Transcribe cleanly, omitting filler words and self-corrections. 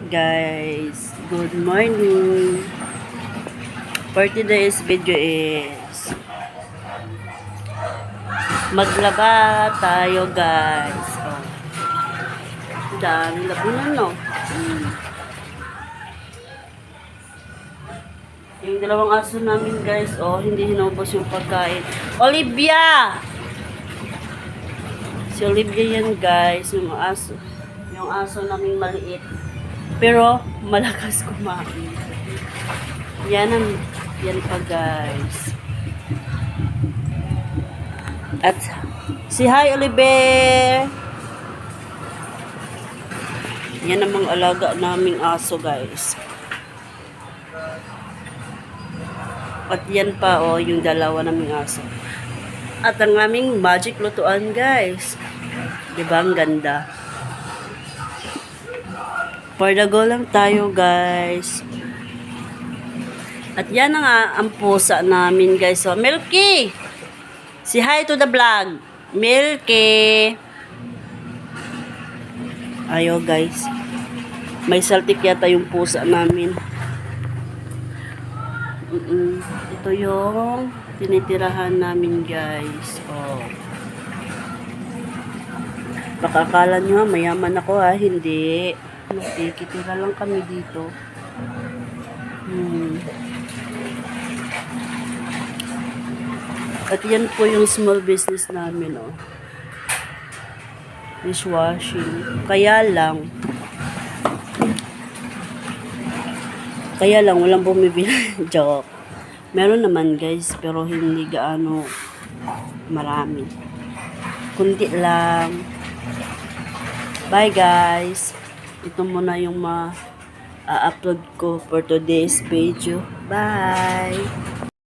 Guys, good morning. For today's video is maglaba tayo, guys. Oh. Dami labunan, no? Yung dalawang aso namin, guys, oh, hindi hinubos yung pagkain. Olivia! Si Olivia yan, guys, yung aso namin maliit. Pero malakas kumain. Yan pa, guys. At si hi, Olivia! Yan ang mga alaga naming aso, guys. At yan pa, oh, yung dalawa naming aso. At ang aming magic lutuan, guys. Diba ang ganda? For the go lang tayo, guys. At yan ang pusa namin, guys. So, Milky! Say hi to the vlog. Milky! Ayo, guys. May saltik yata yung pusa namin. Ito yung tinitirahan namin, guys. Oh. Baka akala nyo, mayaman ako, ha? Hindi. Nakikitira lang kami dito. At yan po yung small business namin, oh. Dishwashing. Kaya lang, walang bumibili. Joke. Meron naman, guys, pero hindi gaano marami. Kunti lang. Bye, guys. Ito muna yung ma-upload ko for today's video. Bye!